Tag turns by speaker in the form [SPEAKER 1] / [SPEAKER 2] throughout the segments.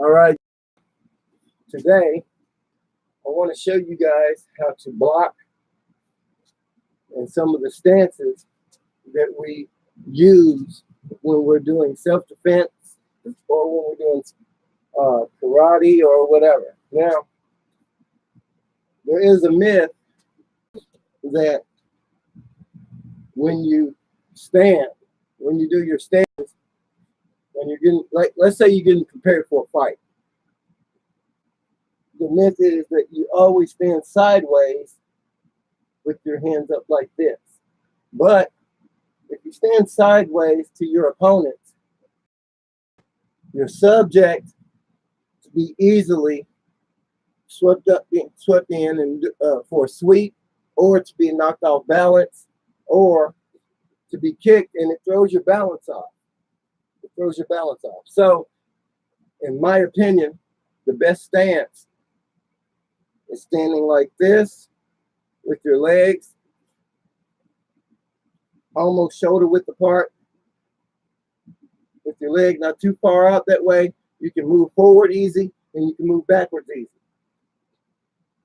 [SPEAKER 1] All right, today I want to show you guys how to block and some of the stances that we use when we're doing self-defense or when we're doing karate or whatever. Now, there is a myth that when you stand, when you do your stance, when you're getting, like, let's say you're getting prepared for a fight. The myth is that you always stand sideways with your hands up like this. But if you stand sideways to your opponent, you're subject to be easily swept in and for a sweep, or to be knocked off balance, or to be kicked, and it throws your balance off. It throws your balance off. So, in my opinion, the best stance is standing like this with your legs almost shoulder width apart. With your leg not too far out, that way you can move forward easy and you can move backwards easy.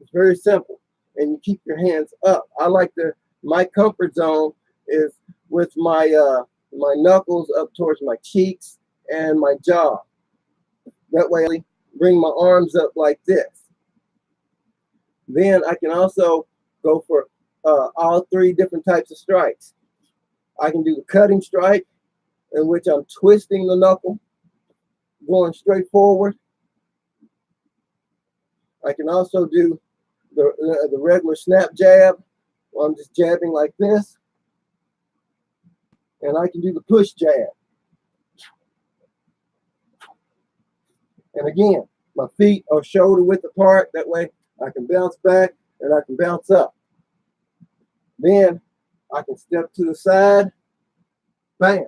[SPEAKER 1] It's very simple, and you keep your hands up. My comfort zone is with my my knuckles up towards my cheeks and my jaw. That way I bring my arms up like this. Then I can also go for all three different types of strikes. I can do the cutting strike, in which I'm twisting the knuckle, going straight forward. I can also do the regular snap jab, where I'm just jabbing like this. And I can do the push jab. And again, my feet are shoulder width apart. That way I can bounce back and I can bounce up. Then I can step to the side, bam.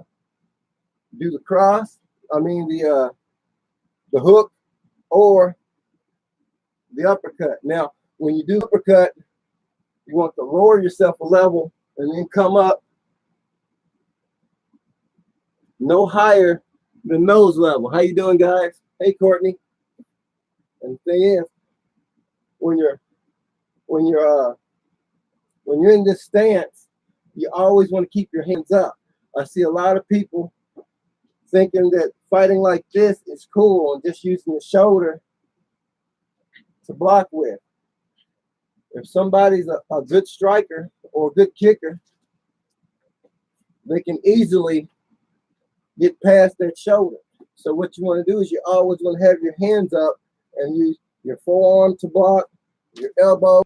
[SPEAKER 1] Do the cross, the hook or the uppercut. Now, when you do uppercut, you want to lower yourself a level and then come up no higher than nose level. How you doing, guys? Hey, Courtney. And the thing is, when you're in this stance, you always want to keep your hands up. I see a lot of people thinking that fighting like this is cool and just using the shoulder to block with. If somebody's a good striker or a good kicker, they can easily get past that shoulder. So what you want to do is you always want to have your hands up and use your forearm to block, your elbow,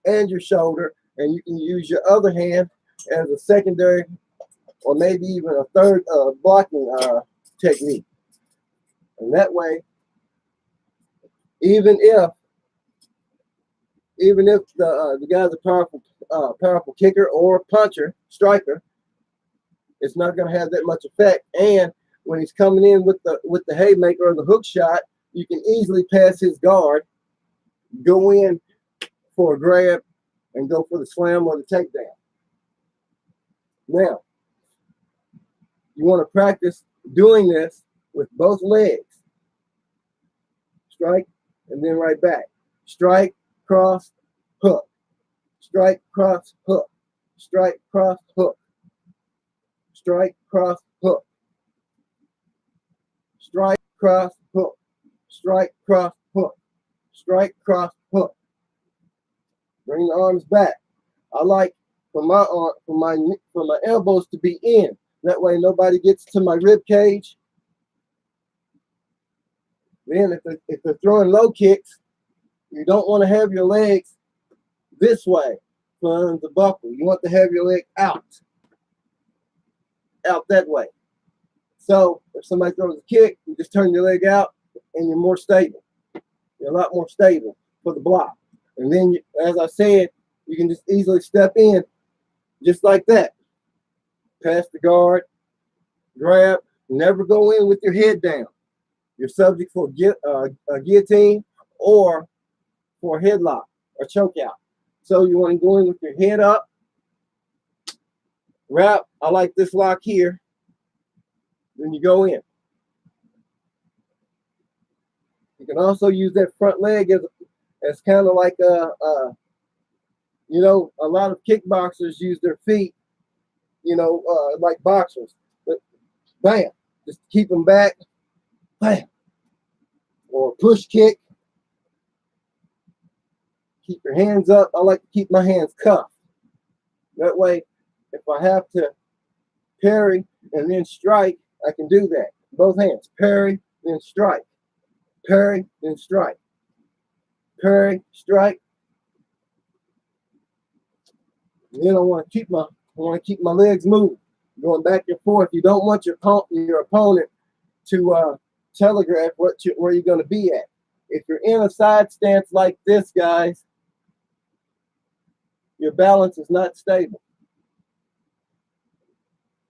[SPEAKER 1] and your shoulder, and you can use your other hand as a secondary or maybe even a third blocking technique. And that way, even if the guy's a powerful kicker or puncher, striker, it's not going to have that much effect. And when he's coming in with the haymaker or the hook shot, you can easily pass his guard, go in for a grab, and go for the slam or the takedown. Now, you want to practice doing this with both legs. Strike, and then right back. Strike, cross, hook. Strike, cross, hook. Strike, cross, hook. Strike, cross, hook. Strike, cross, hook. Strike, cross, hook. Strike, cross, hook. Bring the arms back. I like for my elbows to be in. That way nobody gets to my rib cage. Then if they're throwing low kicks, you don't want to have your legs this way from the buckle. You want to have your leg out that way. So if somebody throws a kick, you just turn your leg out and you're more stable. You're a lot more stable for the block. And then, as I said, you can just easily step in just like that. Pass the guard, grab, never go in with your head down. You're subject for a guillotine or for a headlock or chokeout. So you want to go in with your head up. Wrap. I like this lock here. Then you go in. You can also use that front leg as kind of like you know, a lot of kickboxers use their feet, you know, like boxers. But bam, just keep them back, bam, or push kick. Keep your hands up. I like to keep my hands cuffed. That way, if I have to parry and then strike, I can do that. Both hands, parry, then strike, parry, then strike, parry, strike. And then I want to keep my legs moving, going back and forth. You don't want your opponent to telegraph where you're going to be at. If you're in a side stance like this, guys, your balance is not stable.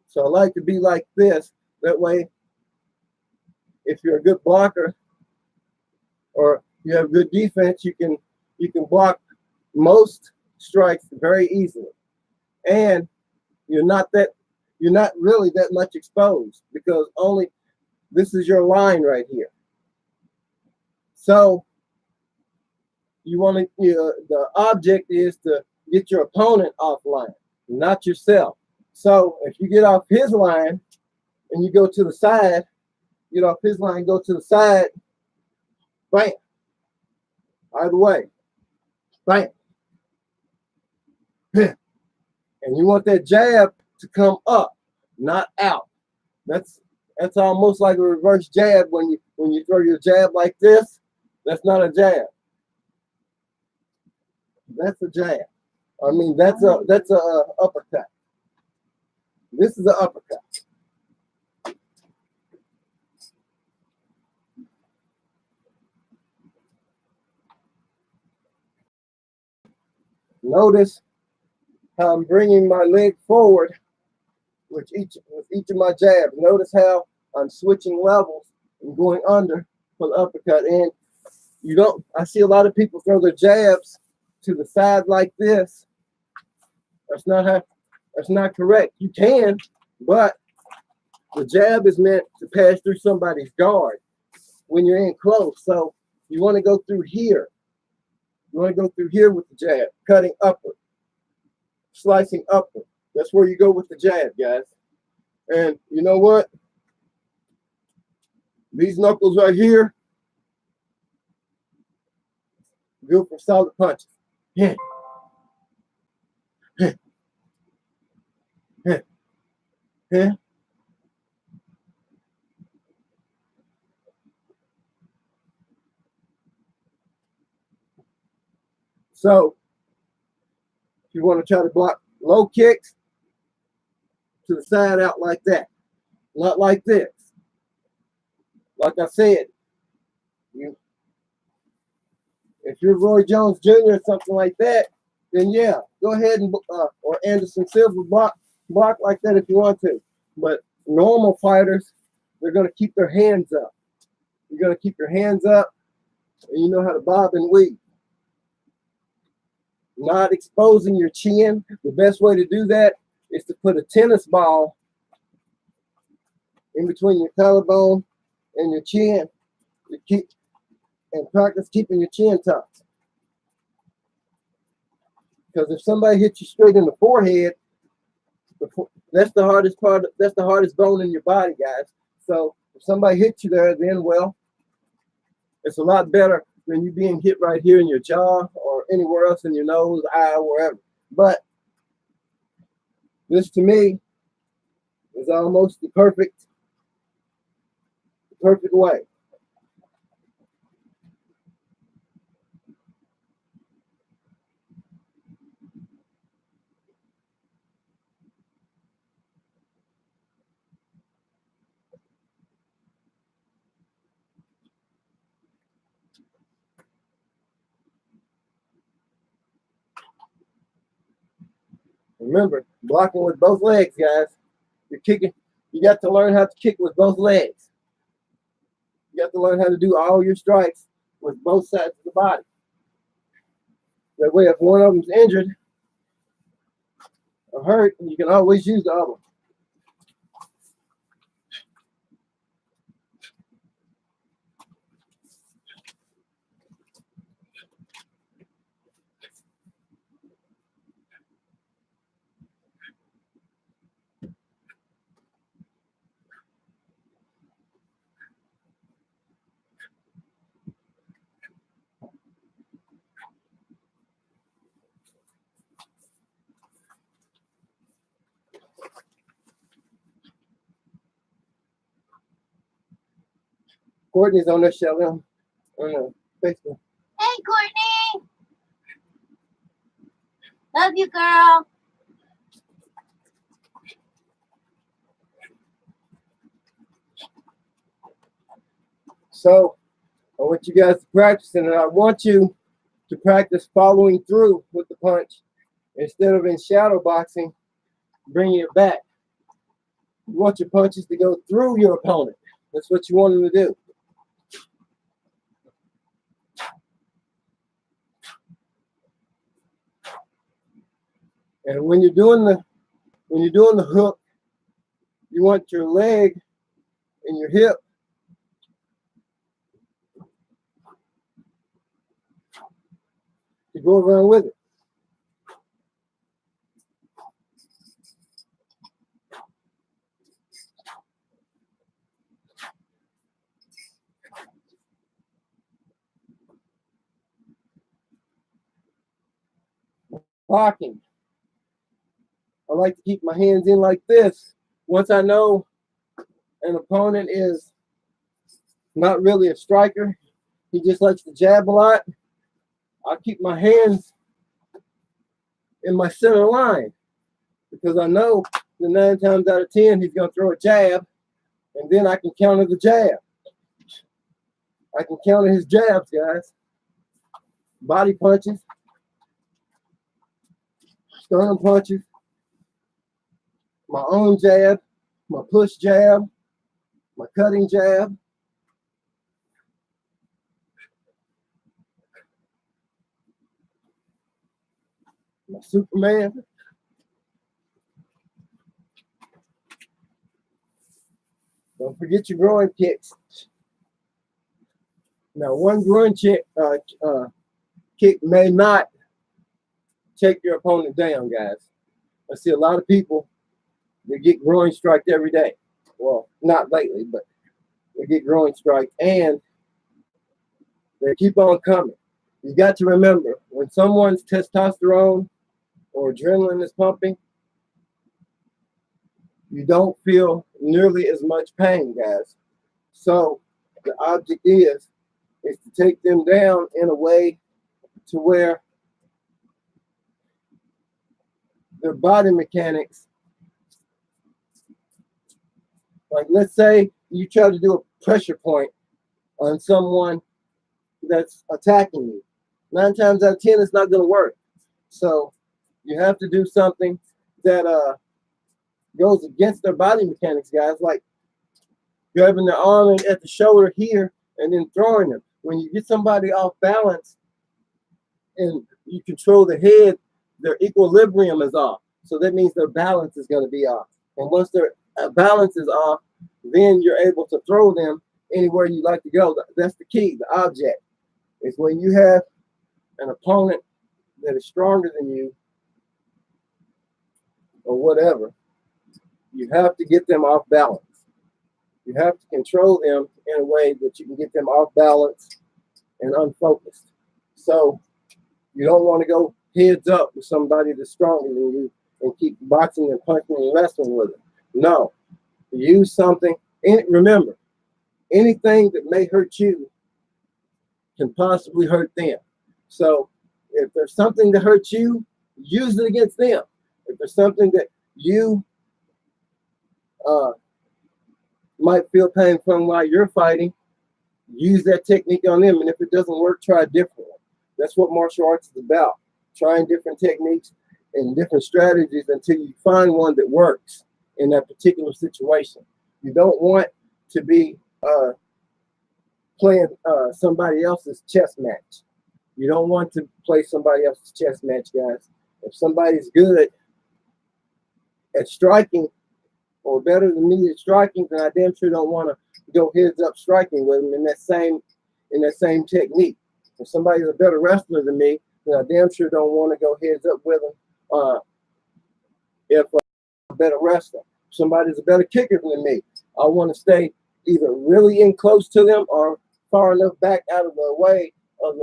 [SPEAKER 1] So I like to be like this. That way, if you're a good blocker or you have good defense, you can block most strikes very easily. And you're not really that much exposed, because only this is your line right here. So you want to, the object is to get your opponent off line, not yourself. So if you get off his line and you go to the side, get off his line, go to the side, bam. Either way, bam. And you want that jab to come up, not out. That's almost like a reverse jab. When you throw your jab like this, that's not a jab. That's a jab. I mean, that's a uppercut. This is an uppercut. Notice how I'm bringing my leg forward with each of my jabs. Notice how I'm switching levels and going under for the uppercut. And I see a lot of people throw their jabs to the side like this. That's not correct. You can, but the jab is meant to pass through somebody's guard when you're in close. So you want to go through here. You want to go through here with the jab, cutting upward, slicing upward. That's where you go with the jab, guys. And you know what? These knuckles right here, good for solid punches. Yeah. Yeah. Yeah. Yeah. So if you want to try to block low kicks, to the side out like that, not like this. Like I said, if you're Roy Jones Jr. or something like that, then yeah, go ahead and or Anderson Silva block like that if you want to. But normal fighters, they're going to keep their hands up. You're going to keep your hands up, and you know how to bob and weave. Not exposing your chin. The best way to do that is to put a tennis ball in between your collarbone and your chin and practice keeping your chin tucked. Because if somebody hits you straight in the forehead, that's the hardest part. That's the hardest bone in your body, guys. So if somebody hits you there, then well, it's a lot better than you being hit right here in your jaw or anywhere else in your nose, eye, wherever. But this to me is almost the perfect way. Remember, blocking with both legs, guys. You're kicking. You got to learn how to kick with both legs. You got to learn how to do all your strikes with both sides of the body. That way, if one of them's injured or hurt, you can always use the other. Courtney's on there showing on Facebook.
[SPEAKER 2] Hey, Courtney. Love you, girl.
[SPEAKER 1] So I want you guys to practice, and I want you to practice following through with the punch instead of in shadow boxing, bringing it back. You want your punches to go through your opponent. That's what you want them to do. And when you're doing the hook, you want your leg and your hip to go around with it. Blocking. I like to keep my hands in like this. Once I know an opponent is not really a striker, he just likes to jab a lot, I keep my hands in my center line because I know that 9 times out of 10 he's going to throw a jab, and then I can counter the jab. I can counter his jabs, guys. Body punches, sternum punches, my own jab, my push jab, my cutting jab. My Superman. Don't forget your groin kicks. Now, one groin kick may not take your opponent down, guys. I see a lot of people that get groin striked every day. Well, not lately, but they get groin striked, and they keep on coming. You got to remember, when someone's testosterone or adrenaline is pumping, you don't feel nearly as much pain, guys. So the object is to take them down in a way to where their body mechanics, like let's say you try to do a pressure point on someone that's attacking you. 9 times out of 10, it's not going to work. So you have to do something that goes against their body mechanics, guys, like grabbing their arm at the shoulder here and then throwing them. When you get somebody off balance and you control the head, their equilibrium is off. So that means their balance is going to be off. And once their balance is off, then you're able to throw them anywhere you like to go. That's the key. The object is when you have an opponent that is stronger than you or whatever, you have to get them off balance. You have to control them in a way that you can get them off balance and unfocused. So you don't want to go heads up with somebody that's stronger than you and keep boxing and punching and wrestling with them. No. Use something. And remember, anything that may hurt you can possibly hurt them. So if there's something that hurts you, use it against them. If there's something that you might feel pain from while you're fighting, use that technique on them. And if it doesn't work, try a different one. That's what martial arts is about. Trying different techniques and different strategies until you find one that works in that particular situation. You don't want to be playing somebody else's chess match. You don't want to play somebody else's chess match, guys. If somebody's good at striking or better than me at striking, then I damn sure don't want to go heads up striking with them in that same technique. If somebody's a better wrestler than me, then I damn sure don't want to go heads up with them if I'm a better wrestler. If somebody's a better kicker than me, I want to stay either really in close to them or far enough back out of the way of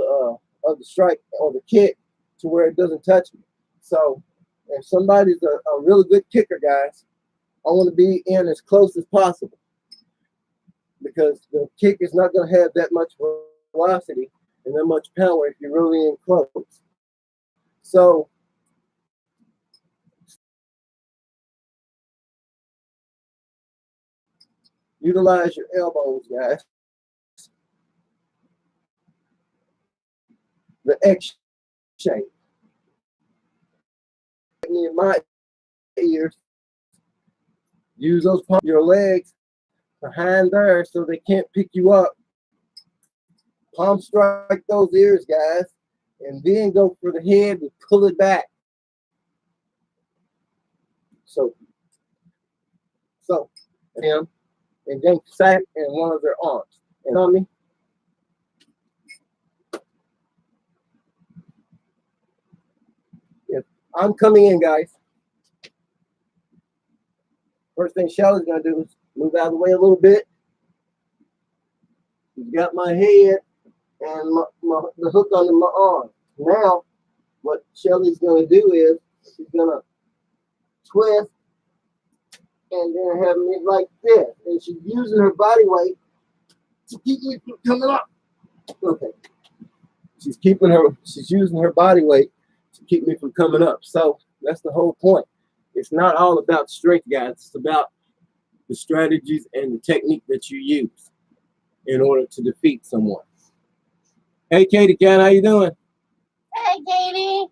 [SPEAKER 1] the strike or the kick to where it doesn't touch me. So if somebody's a really good kicker, guys, I want to be in as close as possible. The because the kick is not going to have that much velocity and that much power if you're really in close. So utilize your elbows, guys. The X shape. In my ears, use those your legs behind there so they can't pick you up. Palm strike those ears, guys, and then go for the head and pull it back. So him and then sack in one of their arms. And on me. If I'm coming in, guys, first thing Shelly's gonna do is move out of the way a little bit. She's got my head and the hook under my arm. Now, what Shelly's gonna do is she's gonna twist and then have me like this. And she's using her body weight to keep me from coming up. Okay. She's using her body weight to keep me from coming up. So that's the whole point. It's not all about strength, guys. It's about the strategies and the technique that you use in order to defeat someone. Hey, Katie Cat, how you doing?
[SPEAKER 2] Hey, Katie.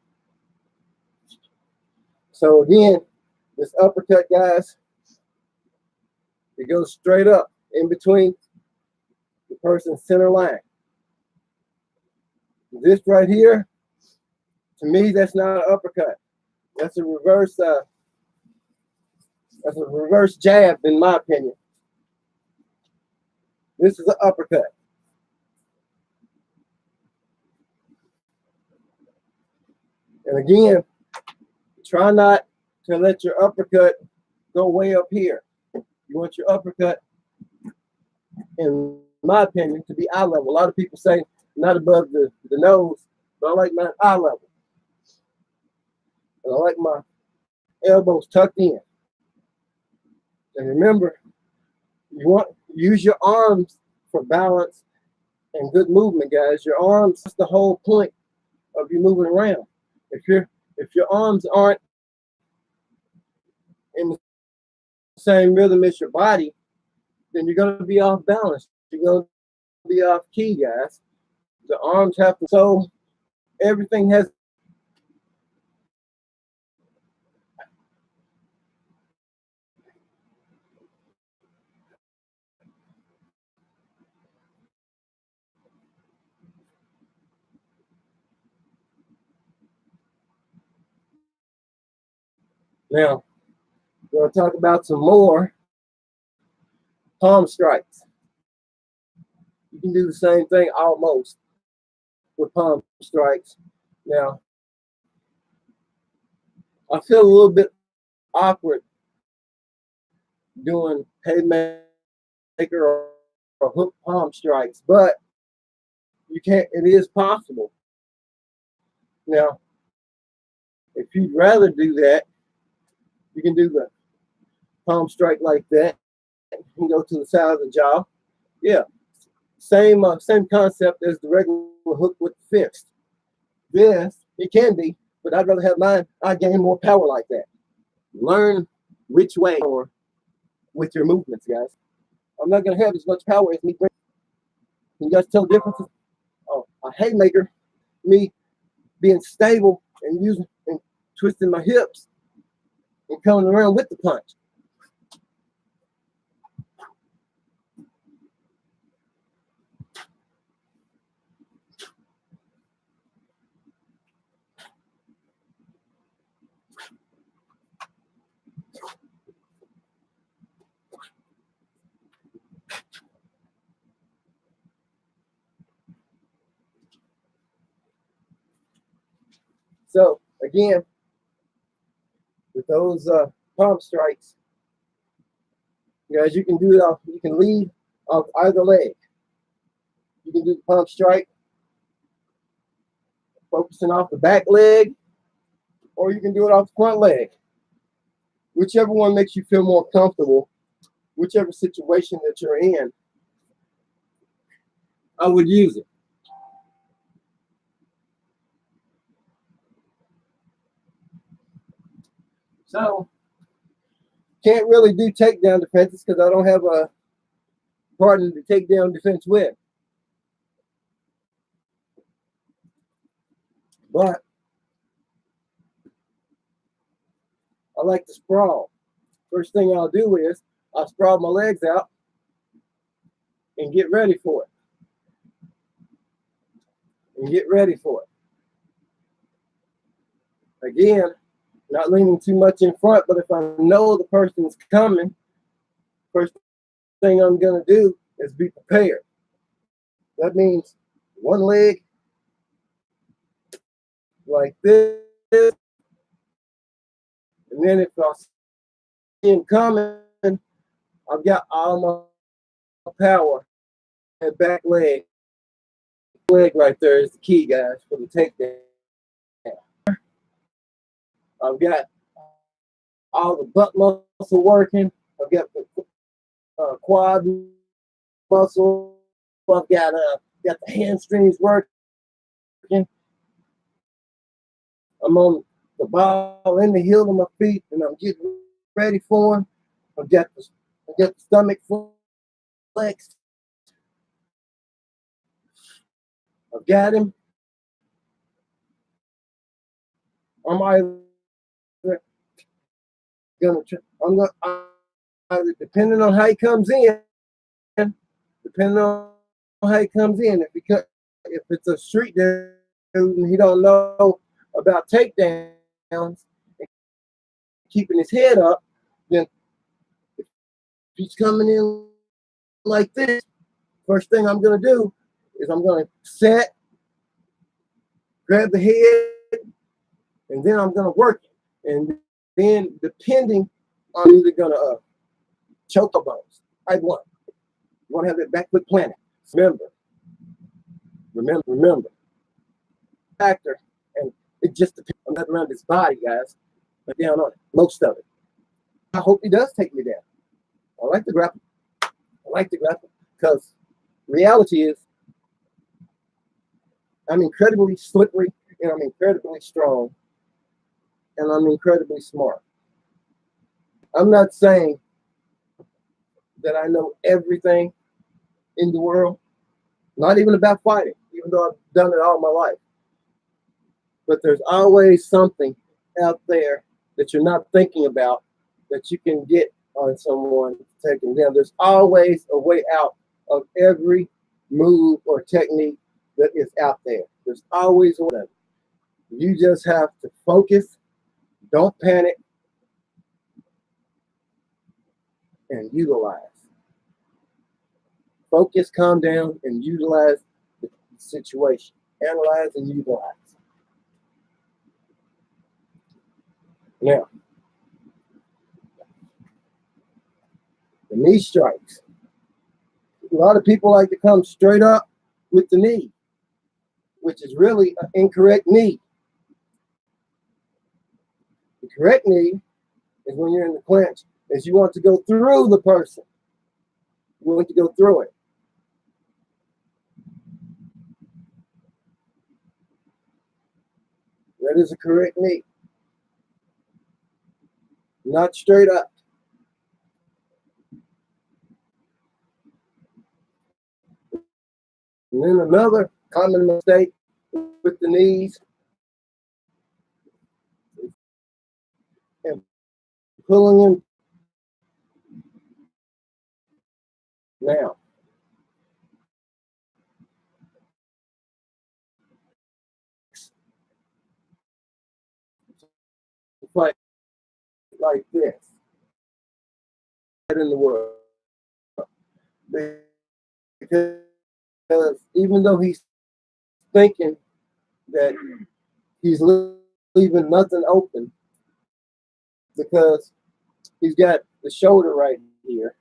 [SPEAKER 1] So again, this uppercut, guys, it goes straight up in between the person's center line. This right here, to me, that's not an uppercut. That's a reverse. That's a reverse jab, in my opinion. This is an uppercut. And again, try not to let your uppercut go way up here. You want your uppercut, in my opinion, to be eye level. A lot of people say not above the nose, but I like my eye level. And I like my elbows tucked in. And remember, you want to use your arms for balance and good movement, guys. Your arms, that's the whole point of you moving around. If your arms aren't in the same rhythm as your body, then you're going to be off balance. You're going to be off key, guys. The arms have to, so everything has. Now, we're going to talk about some more palm strikes. You can do the same thing almost with palm strikes. Now, I feel a little bit awkward doing haymaker or hook palm strikes, but you can't, it is possible. Now, if you'd rather do that, you can do the palm strike like that. You can go to the side of the jaw. Yeah, same concept as the regular hook with the fist. This, it can be, but I'd rather have mine. I gain more power like that. Learn which way or with your movements, guys. I'm not going to have as much power as me. Can you guys tell the difference? Oh, a haymaker, me being stable and using and twisting my hips and coming around with the punch. So again, with those palm strikes, guys, you can do it off. You can lead off either leg. You can do the palm strike, focusing off the back leg, or you can do it off the front leg. Whichever one makes you feel more comfortable, whichever situation that you're in, I would use it. So, can't really do takedown defenses because I don't have a partner to take down defense with. But I like to sprawl. First thing I'll do is I'll sprawl my legs out and get ready for it. Again, not leaning too much in front, but if I know the person's coming, first thing I'm going to do is be prepared. That means one leg like this, and then if I see him coming, I've got all my power. And back leg right there is the key, guys, for the takedown. I've got all the butt muscle working. I've got the quad muscle. I've got the hamstrings working. I'm on the ball in the heel of my feet, and I'm getting ready for him. I've got the stomach flexed. I've got him. I'm either gonna depending on how he comes in. If it's a street dude and he don't know about takedowns, keeping his head up, then if he's coming in like this, first thing I'm gonna do is I'm gonna set, grab the head, and then I'm gonna work it. And then depending, I'm either gonna choke the bones. Type 1. You want to have that back foot planted. Remember. Factor, and it just depends on that around his body, guys. But down on it, most of it. I hope he does take me down. I like to grapple because reality is I'm incredibly slippery and I'm incredibly strong and I'm incredibly smart. I'm not saying that I know everything in the world, not even about fighting, even though I've done it all my life. But there's always something out there that you're not thinking about that you can get on someone to take them down. There's always a way out of every move or technique that is out there. There's always a way. You just have to focus, don't panic, and utilize. Focus, calm down, and utilize the situation. Analyze and utilize. Now, the knee strikes. A lot of people like to come straight up with the knee, which is really an incorrect knee. The correct knee is when you're in the clinch, is you want to go through the person. You want to go through it. That is a correct knee. Not straight up. And then another common mistake with the knees and pulling him now. Fight like this in the world. Because even though he's thinking that he's leaving nothing open, because he's got the shoulder right here.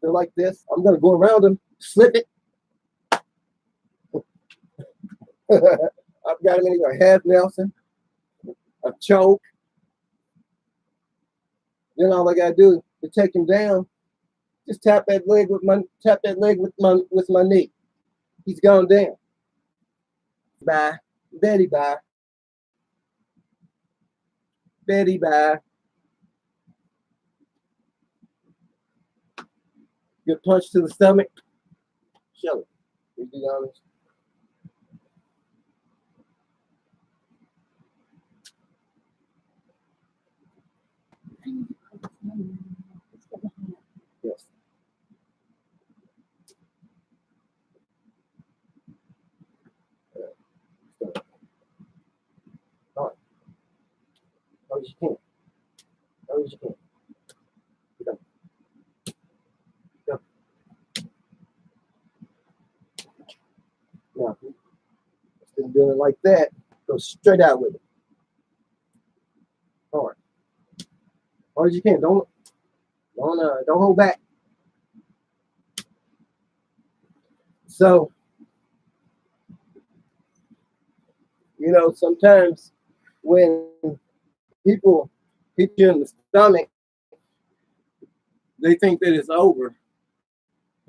[SPEAKER 1] They're like this. I'm going to go around him, slip it. I've got him in either a half Nelson, a choke. Then all I gotta do to take him down, just tap that leg with my knee. He's gone down. Bye. Betty bye. Betty bye. Good punch to the stomach. Show it. To be honest. Yes. All right. Hard as you can. Hard as you can. Go. Go. Now, instead of doing it like that, go straight out with it. All right. Hard as you can. Don't hold back. So, sometimes when people hit you in the stomach, they think that it's over,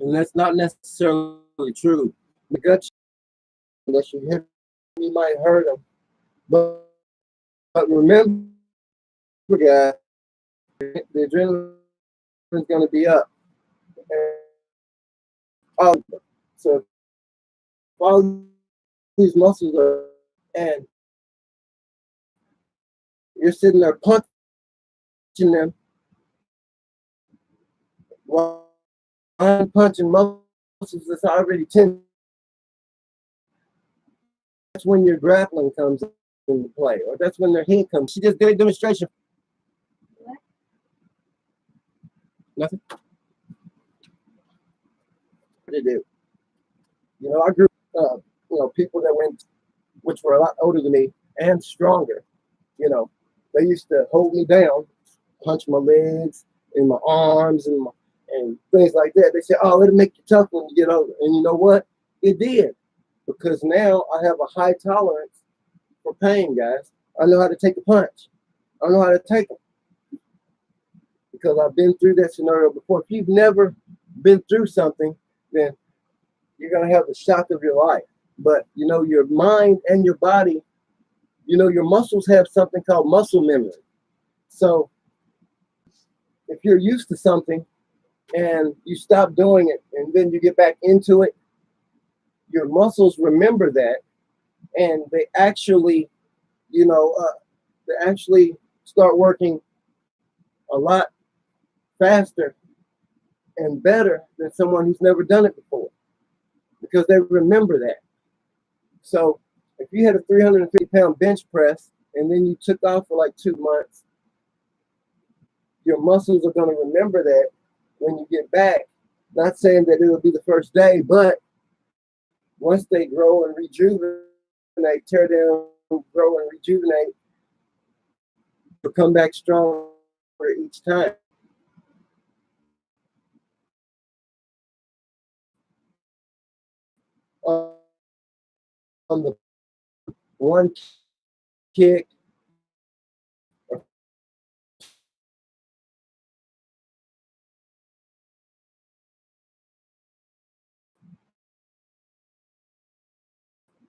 [SPEAKER 1] and that's not necessarily true. The gut, unless you hit, you might hurt them. But remember, guys, the adrenaline is going to be up. So all these muscles are, and you're sitting there punching them, while punching muscles that's already tense. That's when your grappling comes into play, or that's when their head comes. She just did a demonstration. What? Nothing. What did they do? I grew people that went, which were a lot older than me and stronger. They used to hold me down, punch my legs and my arms and things like that. They said, "Oh, it'll make you tough when you get older." And you know what? It did, because now I have a high tolerance for pain, guys. I know how to take a punch. I know how to take them because I've been through that scenario before. If you've never been through something, then you're going to have the shock of your life. But, your mind and your body, your muscles have something called muscle memory. So if you're used to something and you stop doing it and then you get back into it, your muscles remember that, and they actually, they actually start working a lot faster and better than someone who's never done it before, because they remember that. So if you had a 350-pound bench press and then you took off for like 2 months, your muscles are going to remember that when you get back. Not saying that it'll be the first day, but once they grow and rejuvenate, tear down, grow and rejuvenate, you'll come back stronger each time. On the one kick,